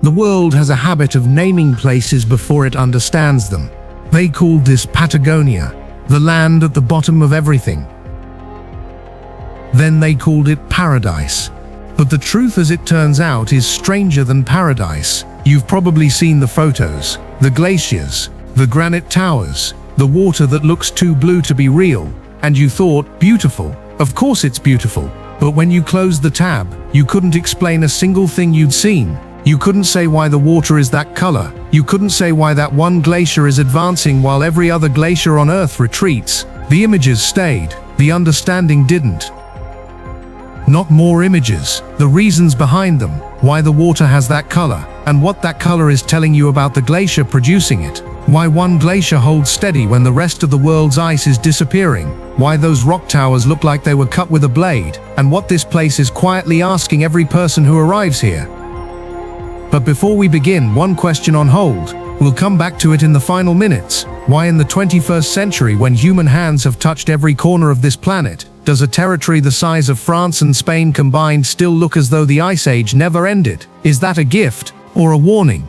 The world has a habit of naming places before it understands them. They called this Patagonia, the land at the bottom of everything. Then they called it paradise. But the truth, as it turns out, is stranger than paradise. You've probably seen the photos, the glaciers, the granite towers, the water that looks too blue to be real, and you thought, beautiful. Of course it's beautiful. But when you closed the tab, you couldn't explain a single thing you'd seen. You couldn't say why the water is that color. You couldn't say why that one glacier is advancing while every other glacier on Earth retreats. The images stayed, the understanding didn't. Not more images, the reasons behind them, why the water has that color, and what that color is telling you about the glacier producing it. Why one glacier holds steady when the rest of the world's ice is disappearing. Why those rock towers look like they were cut with a blade, and what this place is quietly asking every person who arrives here. But before we begin, one question on hold. We'll come back to it in the final minutes. Why in the 21st century, when human hands have touched every corner of this planet, does a territory the size of France and Spain combined still look as though the Ice Age never ended? Is that a gift or a warning?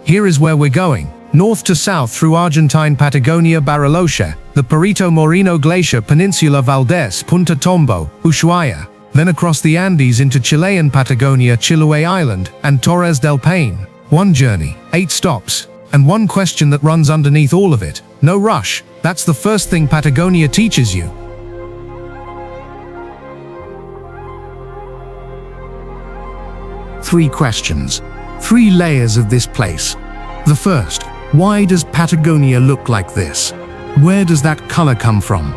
Here is where we're going. North to south through Argentine Patagonia, Bariloche, the Perito Moreno Glacier, Peninsula Valdés, Punta Tombo, Ushuaia. Then across the Andes into Chilean Patagonia, Chiloé Island, and Torres del Paine. One journey, 8 stops, and one question that runs underneath all of it. No rush. That's the first thing Patagonia teaches you. Three questions. 3 layers of this place. The first, why does Patagonia look like this? Where does that color come from?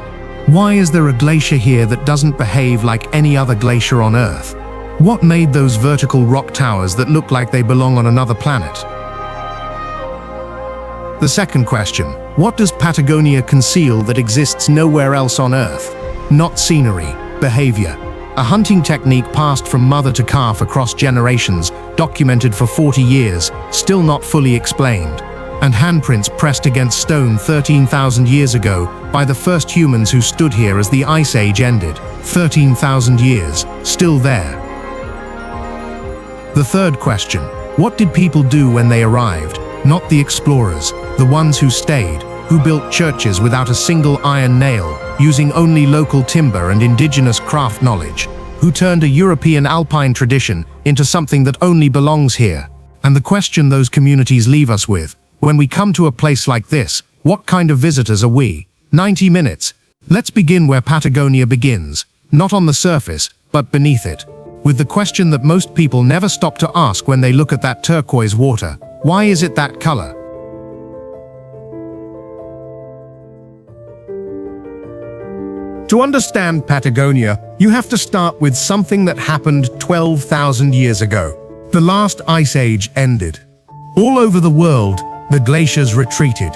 Why is there a glacier here that doesn't behave like any other glacier on Earth? What made those vertical rock towers that look like they belong on another planet? The second question, what does Patagonia conceal that exists nowhere else on Earth? Not scenery, behavior. A hunting technique passed from mother to calf across generations, documented for 40 years, still not fully explained. And handprints pressed against stone 13,000 years ago by the first humans who stood here as the Ice Age ended. 13,000 years, still there. The third question, what did people do when they arrived? Not the explorers, the ones who stayed, who built churches without a single iron nail, using only local timber and indigenous craft knowledge, who turned a European alpine tradition into something that only belongs here. And the question those communities leave us with, when we come to a place like this, what kind of visitors are we? 90 minutes. Let's begin where Patagonia begins, not on the surface, but beneath it, with the question that most people never stop to ask when they look at that turquoise water. Why is it that color? To understand Patagonia, you have to start with something that happened 12,000 years ago. The last ice age ended. All over the world, the glaciers retreated.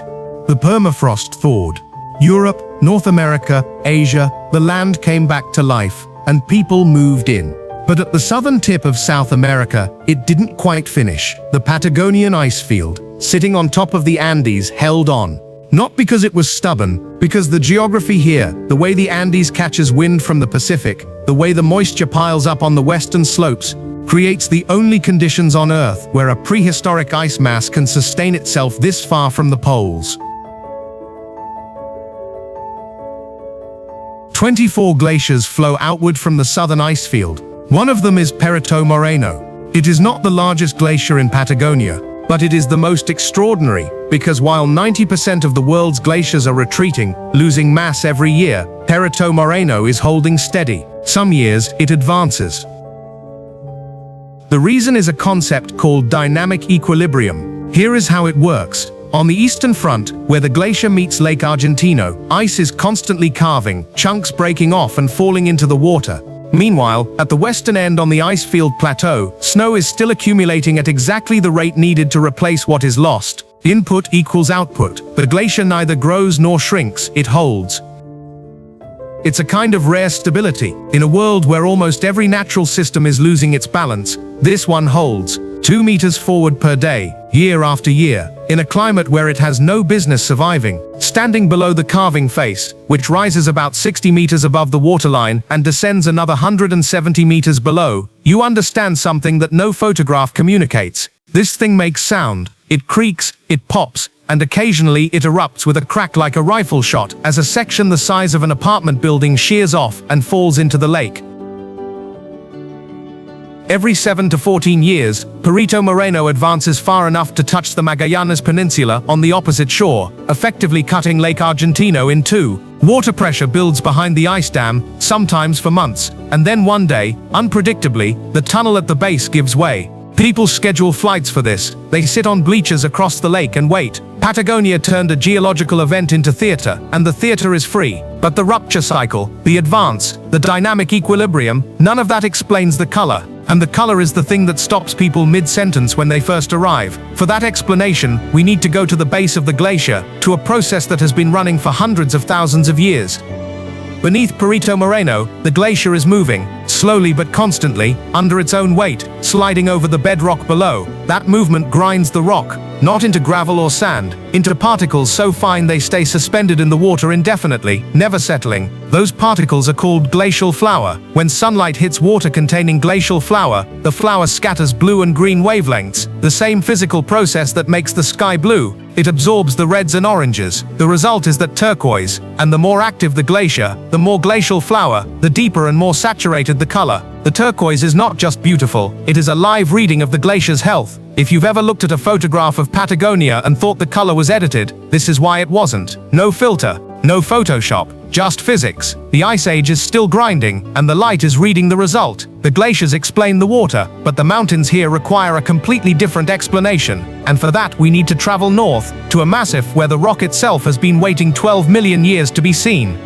The permafrost thawed. Europe, North America, Asia, the land came back to life, and people moved in. But at the southern tip of South America, it didn't quite finish. The Patagonian ice field, sitting on top of the Andes, held on. Not because it was stubborn, because the geography here, the way the Andes catches wind from the Pacific, the way the moisture piles up on the western slopes, creates the only conditions on Earth where a prehistoric ice mass can sustain itself this far from the poles. 24 glaciers flow outward from the southern ice field. One of them is Perito Moreno. It is not the largest glacier in Patagonia, but it is the most extraordinary, because while 90% of the world's glaciers are retreating, losing mass every year, Perito Moreno is holding steady. Some years, it advances. The reason is a concept called dynamic equilibrium. Here is how it works. On the eastern front, where the glacier meets Lake Argentino, ice is constantly carving, chunks breaking off and falling into the water. Meanwhile, at the western end on the ice field plateau, snow is still accumulating at exactly the rate needed to replace what is lost. Input equals output. The glacier neither grows nor shrinks, it holds. It's a kind of rare stability. In a world where almost every natural system is losing its balance, this one holds. 2 meters forward per day, year after year, in a climate where it has no business surviving. Standing below the calving face, which rises about 60 meters above the waterline and descends another 170 meters below, you understand something that no photograph communicates. This thing makes sound. It creaks, it pops, and occasionally it erupts with a crack like a rifle shot as a section the size of an apartment building shears off and falls into the lake. Every 7 to 14 years, Perito Moreno advances far enough to touch the Magallanes Peninsula on the opposite shore, effectively cutting Lake Argentino in two. Water pressure builds behind the ice dam, sometimes for months, and then one day, unpredictably, the tunnel at the base gives way. People schedule flights for this. They sit on bleachers across the lake and wait. Patagonia turned a geological event into theater, and the theater is free. But the rupture cycle, the advance, the dynamic equilibrium, none of that explains the color. And the color is the thing that stops people mid-sentence when they first arrive. For that explanation, we need to go to the base of the glacier, to a process that has been running for hundreds of thousands of years. Beneath Perito Moreno, the glacier is moving, slowly but constantly, under its own weight, sliding over the bedrock below. That movement grinds the rock, not into gravel or sand, into particles so fine they stay suspended in the water indefinitely, never settling. Those particles are called glacial flour. When sunlight hits water containing glacial flour, the flour scatters blue and green wavelengths, the same physical process that makes the sky blue. It absorbs the reds and oranges. The result is that turquoise, and the more active the glacier, the more glacial flour, the deeper and more saturated the color. The turquoise is not just beautiful, it is a live reading of the glacier's health. If you've ever looked at a photograph of Patagonia and thought the color was edited, this is why it wasn't. No filter, no Photoshop, just physics. The ice age is still grinding, and the light is reading the result. The glaciers explain the water, but the mountains here require a completely different explanation. And for that we need to travel north, to a massif where the rock itself has been waiting 12 million years to be seen.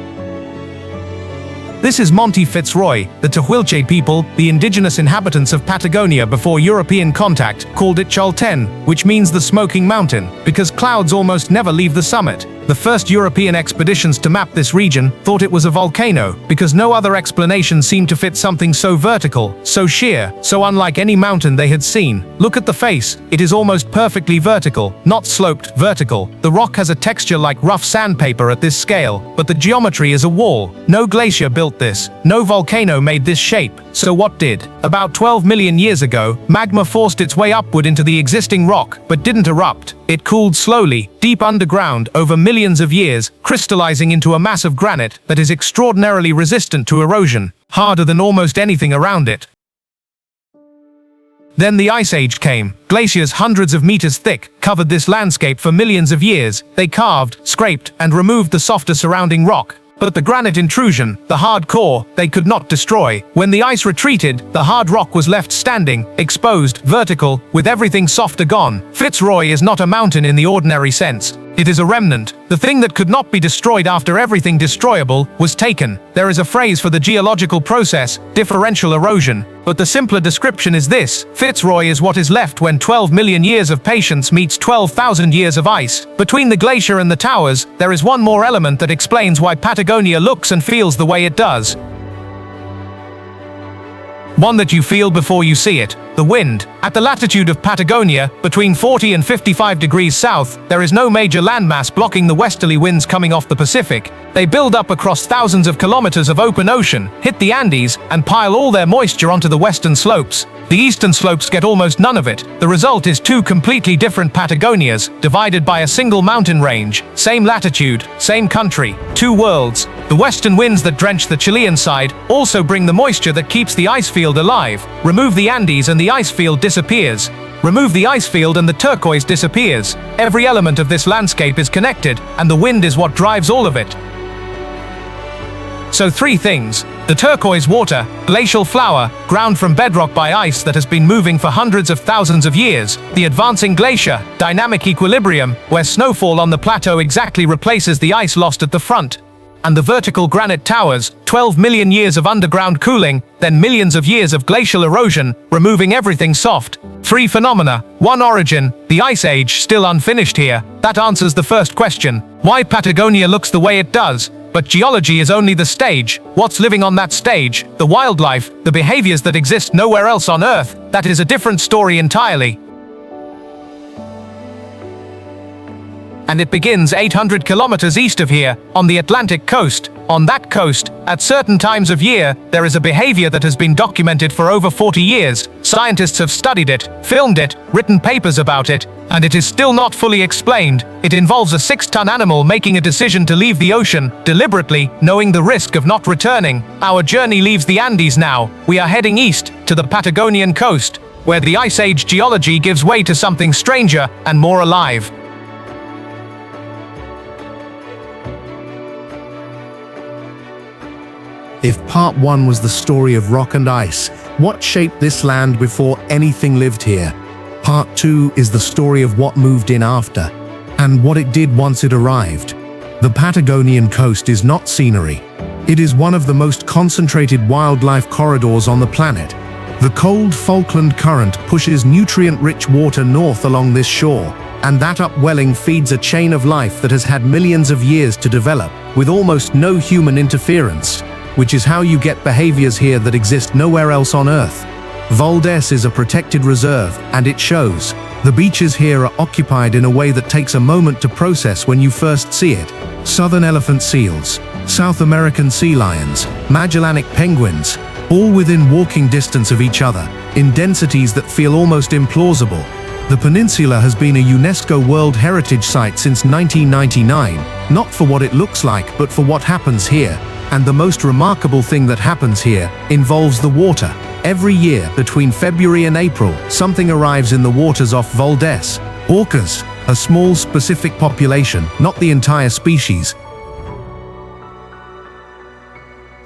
This is Monte Fitzroy. The Tehuilche people, the indigenous inhabitants of Patagonia before European contact, called it Chalten, which means the smoking mountain, because clouds almost never leave the summit. The first European expeditions to map this region thought it was a volcano, because no other explanation seemed to fit something so vertical, so sheer, so unlike any mountain they had seen. Look at the face, it is almost perfectly vertical, not sloped, vertical. The rock has a texture like rough sandpaper at this scale, but the geometry is a wall. No glacier built this, no volcano made this shape. So what did? About 12 million years ago, magma forced its way upward into the existing rock, but didn't erupt. It cooled slowly, deep underground, over millions of years, crystallizing into a mass of granite that is extraordinarily resistant to erosion, harder than almost anything around it. Then the Ice Age came. Glaciers hundreds of meters thick covered this landscape for millions of years. They carved, scraped, and removed the softer surrounding rock. But the granite intrusion, the hard core, they could not destroy. When the ice retreated, the hard rock was left standing, exposed, vertical, with everything softer gone. Fitzroy is not a mountain in the ordinary sense. It is a remnant. The thing that could not be destroyed after everything destroyable was taken. There is a phrase for the geological process, differential erosion. But the simpler description is this: Fitzroy is what is left when 12 million years of patience meets 12,000 years of ice. Between the glacier and the towers, there is one more element that explains why Patagonia looks and feels the way it does. One that you feel before you see it: the wind. At the latitude of Patagonia, between 40 and 55 degrees south, there is no major landmass blocking the westerly winds coming off the Pacific. They build up across thousands of kilometers of open ocean, hit the Andes, and pile all their moisture onto the western slopes. The eastern slopes get almost none of it. The result is two completely different Patagonias, divided by a single mountain range. Same latitude, same country, two worlds. The western winds that drench the Chilean side also bring the moisture that keeps the ice field alive. Remove the Andes and the ice field disappears. Remove the ice field and the turquoise disappears. Every element of this landscape is connected, and the wind is what drives all of it. So three things: the turquoise water, glacial flour, ground from bedrock by ice that has been moving for hundreds of thousands of years, the advancing glacier, dynamic equilibrium, where snowfall on the plateau exactly replaces the ice lost at the front, and the vertical granite towers, 12 million years of underground cooling, then millions of years of glacial erosion, removing everything soft. Three phenomena, one origin, the Ice Age still unfinished here. That answers the first question: why Patagonia looks the way it does. But geology is only the stage. What's living on that stage, the wildlife, the behaviors that exist nowhere else on Earth, that is a different story entirely. and it begins 800 kilometers east of here, on the Atlantic coast. On that coast, at certain times of year, there is a behavior that has been documented for over 40 years. Scientists have studied it, filmed it, written papers about it, and it is still not fully explained. It involves a 6-ton animal making a decision to leave the ocean, deliberately, knowing the risk of not returning. Our journey leaves the Andes now. We are heading east, to the Patagonian coast, where the Ice Age geology gives way to something stranger and more alive. If part 1 was the story of rock and ice, what shaped this land before anything lived here? Part 2 is the story of what moved in after, and what it did once it arrived. The Patagonian coast is not scenery. It is one of the most concentrated wildlife corridors on the planet. The cold Falkland Current pushes nutrient-rich water north along this shore, and that upwelling feeds a chain of life that has had millions of years to develop, with almost no human interference, which is how you get behaviors here that exist nowhere else on Earth. Valdés is a protected reserve, and it shows. The beaches here are occupied in a way that takes a moment to process when you first see it. Southern elephant seals, South American sea lions, Magellanic penguins, all within walking distance of each other, in densities that feel almost implausible. The peninsula has been a UNESCO World Heritage Site since 1999, not for what it looks like, but for what happens here. And the most remarkable thing that happens here involves the water. Every year, between February and April, something arrives in the waters off Valdés. Orcas, a small specific population, not the entire species,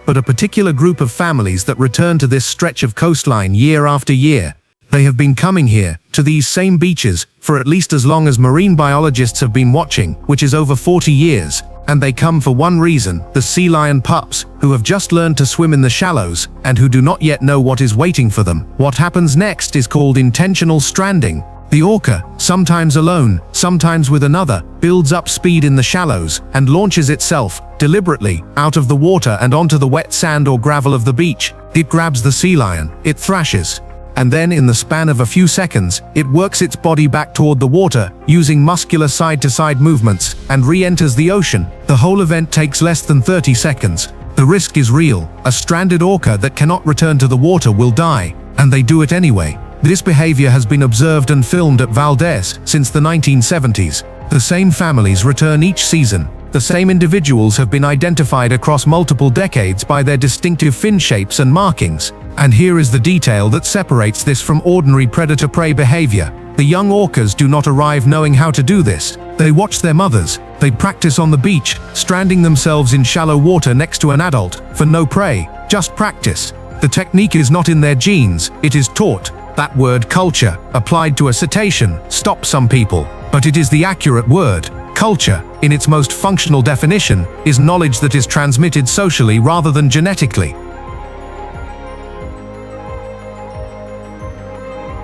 but a particular group of families that return to this stretch of coastline year after year. They have been coming here, to these same beaches, for at least as long as marine biologists have been watching, which is over 40 years. And they come for one reason: the sea lion pups, who have just learned to swim in the shallows, and who do not yet know what is waiting for them. What happens next is called intentional stranding. The orca, sometimes alone, sometimes with another, builds up speed in the shallows, and launches itself, deliberately, out of the water and onto the wet sand or gravel of the beach. It grabs the sea lion, it thrashes, and then in the span of a few seconds, it works its body back toward the water, using muscular side-to-side movements, and re-enters the ocean. The whole event takes less than 30 seconds. The risk is real. A stranded orca that cannot return to the water will die, and they do it anyway. This behavior has been observed and filmed at Valdés since the 1970s. The same families return each season. The same individuals have been identified across multiple decades by their distinctive fin shapes and markings. And here is the detail that separates this from ordinary predator-prey behavior. The young orcas do not arrive knowing how to do this. They watch their mothers. They practice on the beach, stranding themselves in shallow water next to an adult, for no prey, just practice. The technique is not in their genes, it is taught. That word culture, applied to a cetacean, stops some people. But it is the accurate word. Culture, in its most functional definition, is knowledge that is transmitted socially rather than genetically.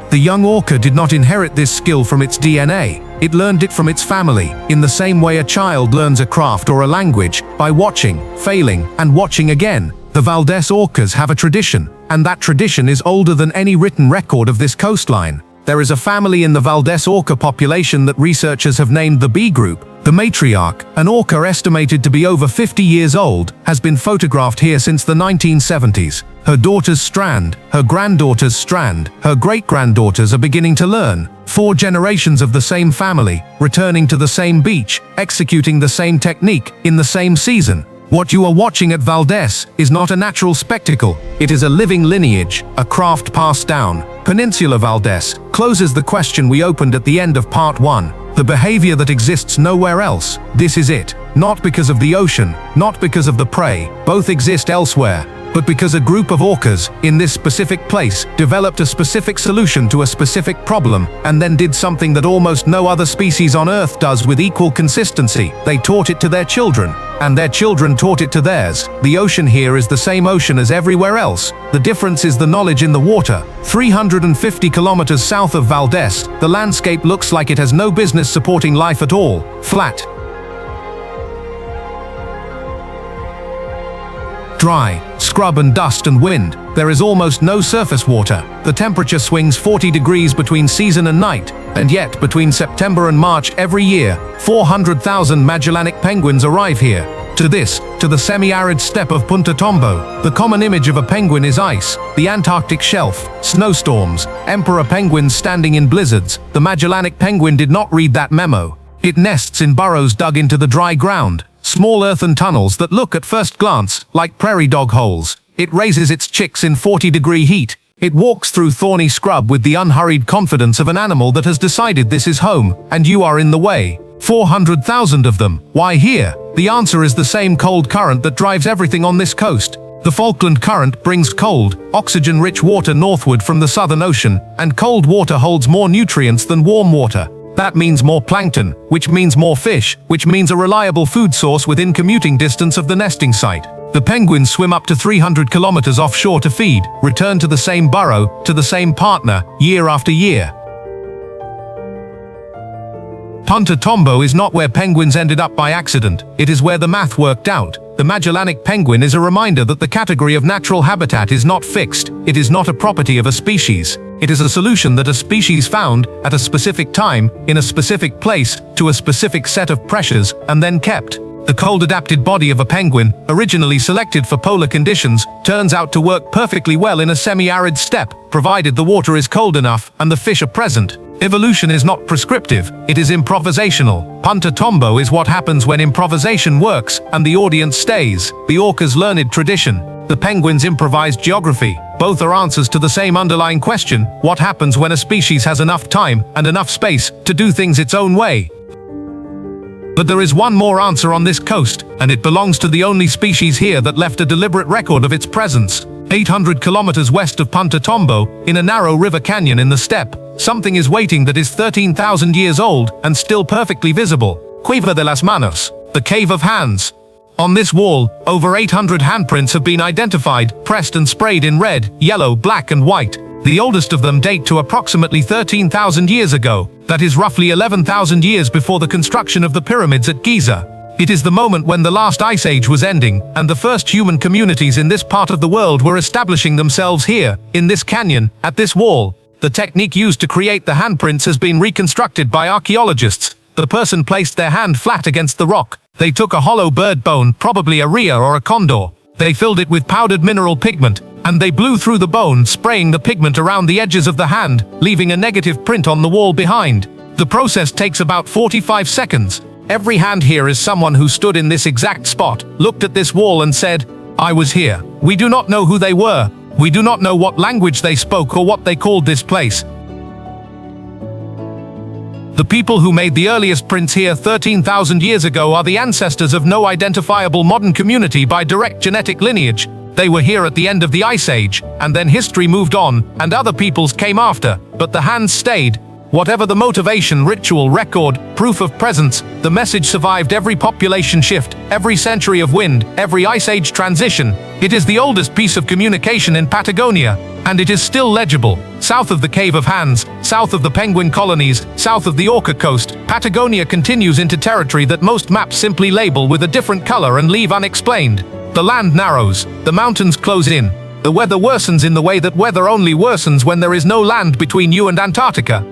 The young orca did not inherit this skill from its DNA. It learned it from its family, in the same way a child learns a craft or a language, by watching, failing, and watching again. The Valdés orcas have a tradition, and that tradition is older than any written record of this coastline. There is a family in the Valdés orca population that researchers have named the B group. The matriarch, an orca estimated to be over 50 years old, has been photographed here since the 1970s. Her daughters strand, her granddaughters strand, her great-granddaughters are beginning to learn. 4 generations of the same family, returning to the same beach, executing the same technique, in the same season. What you are watching at Valdés is not a natural spectacle, it is a living lineage, a craft passed down. Peninsula Valdés closes the question we opened at the end of part 1. The behavior that exists nowhere else, this is it. Not because of the ocean, not because of the prey, both exist elsewhere, but because a group of orcas, in this specific place, developed a specific solution to a specific problem, and then did something that almost no other species on Earth does with equal consistency. They taught it to their children, and their children taught it to theirs. The ocean here is the same ocean as everywhere else. The difference is the knowledge in the water. 350 kilometers south of Valdés, the landscape looks like it has no business supporting life at all. Flat, dry, scrub and dust and wind. There is almost no surface water. The temperature swings 40 degrees between season and night. And yet, between September and March every year, 400,000 Magellanic penguins arrive here. To the semi-arid steppe of Punta Tombo, the common image of a penguin is ice, the Antarctic shelf, snowstorms, emperor penguins standing in blizzards. The Magellanic penguin did not read that memo. It nests in burrows dug into the dry ground, small earthen tunnels that look at first glance like prairie dog holes. It raises its chicks in 40-degree heat. It walks through thorny scrub with the unhurried confidence of an animal that has decided this is home, and you are in the way. 400,000 of them. Why here? The answer is the same cold current that drives everything on this coast. The Falkland Current brings cold, oxygen-rich water northward from the Southern Ocean, and cold water holds more nutrients than warm water. That means more plankton, which means more fish, which means a reliable food source within commuting distance of the nesting site. The penguins swim up to 300 kilometers offshore to feed, return to the same burrow, to the same partner, year after year. Punta Tombo is not where penguins ended up by accident, it is where the math worked out. The Magellanic penguin is a reminder that the category of natural habitat is not fixed, it is not a property of a species. It is a solution that a species found, at a specific time, in a specific place, to a specific set of pressures, and then kept. The cold-adapted body of a penguin, originally selected for polar conditions, turns out to work perfectly well in a semi-arid steppe, provided the water is cold enough and the fish are present. Evolution is not prescriptive, it is improvisational. Punta Tombo is what happens when improvisation works and the audience stays. The orcas' learned tradition. The penguins' improvised geography. Both are answers to the same underlying question: what happens when a species has enough time and enough space to do things its own way? But there is one more answer on this coast, and it belongs to the only species here that left a deliberate record of its presence. 800 kilometers west of Punta Tombo, in a narrow river canyon in the steppe, something is waiting that is 13,000 years old and still perfectly visible. Cueva de las Manos, the Cave of Hands. On this wall, over 800 handprints have been identified, pressed and sprayed in red, yellow, black and white. The oldest of them date to approximately 13,000 years ago, that is roughly 11,000 years before the construction of the pyramids at Giza. It is the moment when the last ice age was ending, and the first human communities in this part of the world were establishing themselves here, in this canyon, at this wall. The technique used to create the handprints has been reconstructed by archaeologists. The person placed their hand flat against the rock. They took a hollow bird bone, probably a rhea or a condor. They filled it with powdered mineral pigment, and they blew through the bone, spraying the pigment around the edges of the hand, leaving a negative print on the wall behind. The process takes about 45 seconds. Every hand here is someone who stood in this exact spot, looked at this wall and said, "I was here." We do not know who they were. We do not know what language they spoke or what they called this place. The people who made the earliest prints here 13,000 years ago are the ancestors of no identifiable modern community by direct genetic lineage. They were here at the end of the Ice Age, and then history moved on, and other peoples came after, but the hands stayed. Whatever the motivation, ritual, record, proof of presence, the message survived every population shift, every century of wind, every Ice Age transition. It is the oldest piece of communication in Patagonia, and it is still legible. South of the Cave of Hands, south of the penguin colonies, south of the Orca coast, Patagonia continues into territory that most maps simply label with a different color and leave unexplained. The land narrows, the mountains close in, the weather worsens in the way that weather only worsens when there is no land between you and Antarctica.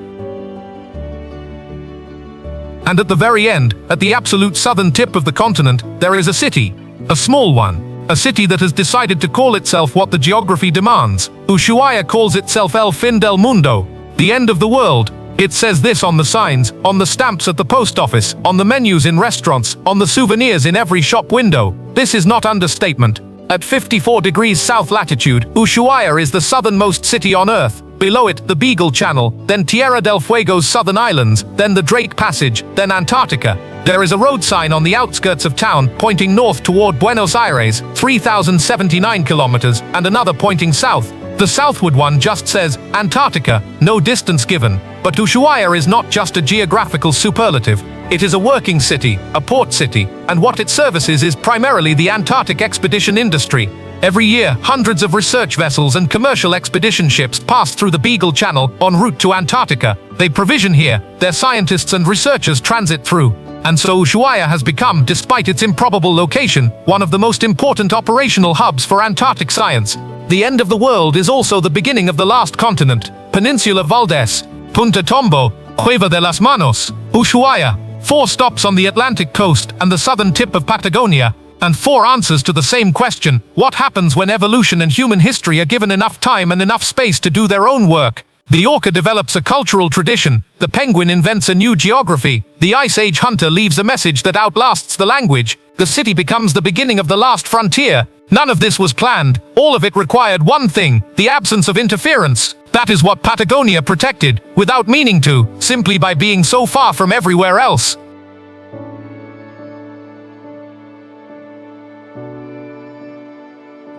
And at the very end, at the absolute southern tip of the continent, there is a city. A small one. A city that has decided to call itself what the geography demands. Ushuaia calls itself El Fin del Mundo, the end of the world. It says this on the signs, on the stamps at the post office, on the menus in restaurants, on the souvenirs in every shop window. This is not understatement. At 54 degrees south latitude, Ushuaia is the southernmost city on Earth. Below it, the Beagle Channel, then Tierra del Fuego's southern islands, then the Drake Passage, then Antarctica. There is a road sign on the outskirts of town pointing north toward Buenos Aires, 3,079 kilometers, and another pointing south. The southward one just says, Antarctica, no distance given. But Ushuaia is not just a geographical superlative. It is a working city, a port city, and what it services is primarily the Antarctic expedition industry. Every year, hundreds of research vessels and commercial expedition ships pass through the Beagle Channel en route to Antarctica. They provision here, their scientists and researchers transit through. And so Ushuaia has become, despite its improbable location, one of the most important operational hubs for Antarctic science. The end of the world is also the beginning of the last continent. Peninsula Valdés, Punta Tombo, Cueva de las Manos, Ushuaia. 4 stops on the Atlantic coast and the southern tip of Patagonia. And 4 answers to the same question: what happens when evolution and human history are given enough time and enough space to do their own work? The orca develops a cultural tradition, the penguin invents a new geography, the Ice Age hunter leaves a message that outlasts the language, the city becomes the beginning of the last frontier. None of this was planned, all of it required one thing: the absence of interference. That is what Patagonia protected, without meaning to, simply by being so far from everywhere else.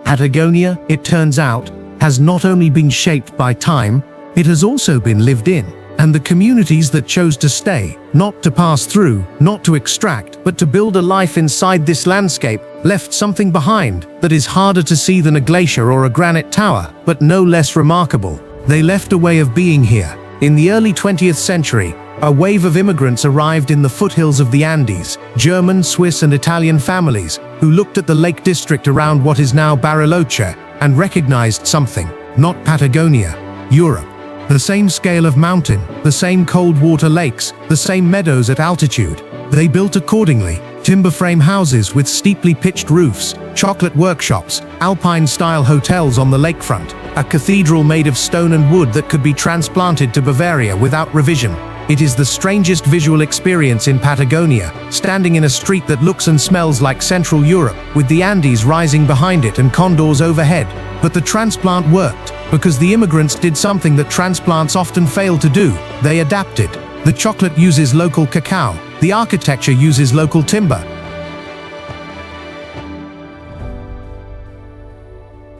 Patagonia, it turns out, has not only been shaped by time, it has also been lived in. And the communities that chose to stay, not to pass through, not to extract, but to build a life inside this landscape, left something behind that is harder to see than a glacier or a granite tower, but no less remarkable. They left a way of being here. In the early 20th century, a wave of immigrants arrived in the foothills of the Andes, German, Swiss and Italian families, who looked at the lake district around what is now Bariloche, and recognized something: not Patagonia, Europe. The same scale of mountain, the same cold water lakes, the same meadows at altitude. They built accordingly: timber frame houses with steeply pitched roofs, chocolate workshops, alpine-style hotels on the lakefront, a cathedral made of stone and wood that could be transplanted to Bavaria without revision. It is the strangest visual experience in Patagonia, standing in a street that looks and smells like Central Europe, with the Andes rising behind it and condors overhead. But the transplant worked, because the immigrants did something that transplants often fail to do: they adapted. The chocolate uses local cacao, the architecture uses local timber.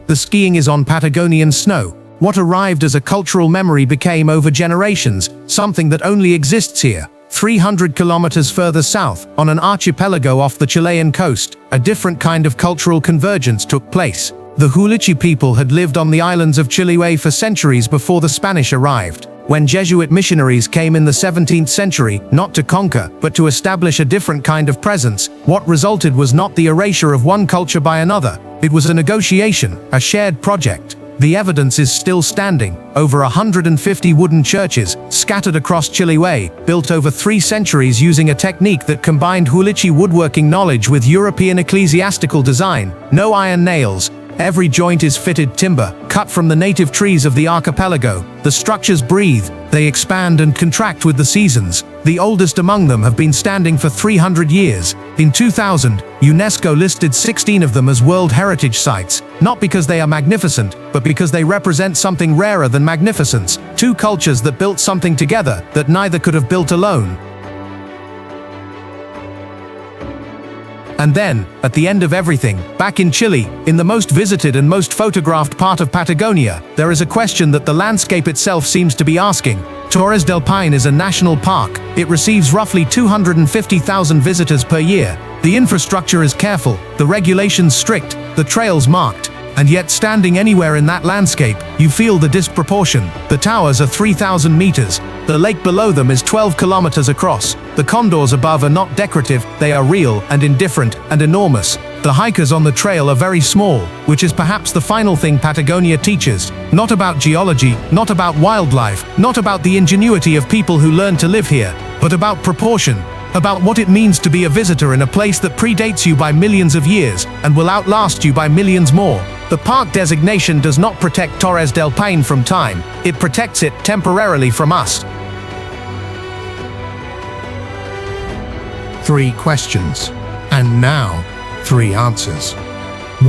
The skiing is on Patagonian snow. What arrived as a cultural memory became, over generations, something that only exists here. 300 kilometers further south, on an archipelago off the Chilean coast, a different kind of cultural convergence took place. The Huilliche people had lived on the islands of Chiloé for centuries before the Spanish arrived. When Jesuit missionaries came in the 17th century, not to conquer, but to establish a different kind of presence, what resulted was not the erasure of one culture by another. It was a negotiation, a shared project. The evidence is still standing: over 150 wooden churches, scattered across Chiloé, built over 3 centuries using a technique that combined Huilliche woodworking knowledge with European ecclesiastical design. No iron nails. Every joint is fitted timber, cut from the native trees of the archipelago. The structures breathe, they expand and contract with the seasons. The oldest among them have been standing for 300 years. In 2000, UNESCO listed 16 of them as World Heritage Sites, not because they are magnificent, but because they represent something rarer than magnificence: 2 cultures that built something together that neither could have built alone. And then, at the end of everything, back in Chile, in the most visited and most photographed part of Patagonia, there is a question that the landscape itself seems to be asking. Torres del Paine is a national park. It receives roughly 250,000 visitors per year. The infrastructure is careful, the regulations strict, the trails marked. And yet, standing anywhere in that landscape, you feel the disproportion. The towers are 3,000 meters. The lake below them is 12 kilometers across. The condors above are not decorative, they are real and indifferent and enormous. The hikers on the trail are very small, which is perhaps the final thing Patagonia teaches. Not about geology, not about wildlife, not about the ingenuity of people who learn to live here, but about proportion. About what it means to be a visitor in a place that predates you by millions of years and will outlast you by millions more. The park designation does not protect Torres del Paine from time, it protects it temporarily from us. 3 questions. And now, 3 answers.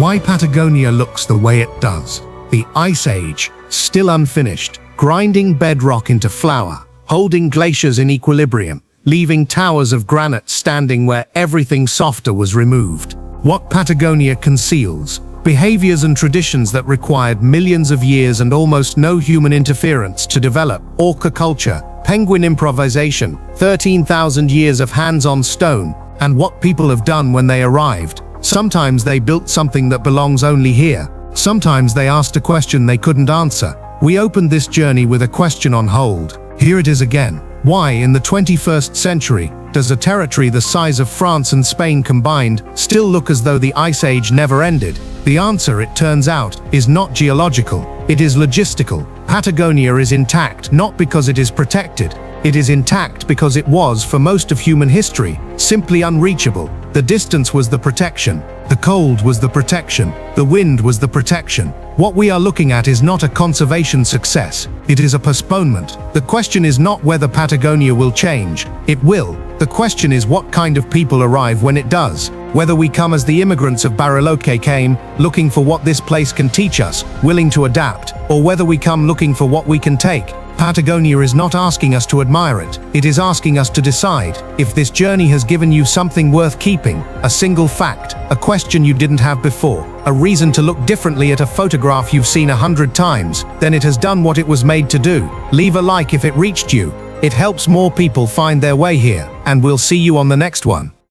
Why Patagonia looks the way it does. The Ice Age, still unfinished, grinding bedrock into flour, holding glaciers in equilibrium, leaving towers of granite standing where everything softer was removed. What Patagonia conceals. Behaviors and traditions that required millions of years and almost no human interference to develop. Orca culture, penguin improvisation, 13,000 years of hands-on stone, and what people have done when they arrived. Sometimes they built something that belongs only here. Sometimes they asked a question they couldn't answer. We opened this journey with a question on hold. Here it is again. Why, in the 21st century, does a territory the size of France and Spain combined still look as though the Ice Age never ended? The answer, it turns out, is not geological. It is logistical. Patagonia is intact not because it is protected. It is intact because it was, for most of human history, simply unreachable. The distance was the protection. The cold was the protection. The wind was the protection. What we are looking at is not a conservation success. It is a postponement. The question is not whether Patagonia will change. It will. The question is what kind of people arrive when it does. Whether we come as the immigrants of Bariloche came, looking for what this place can teach us, willing to adapt, or whether we come looking for what we can take. Patagonia is not asking us to admire it. It is asking us to decide if this journey has given you something worth keeping, a single fact, a question you didn't have before, a reason to look differently at a photograph you've seen 100 times, then it has done what it was made to do. Leave a like if it reached you. It helps more people find their way here, and we'll see you on the next one.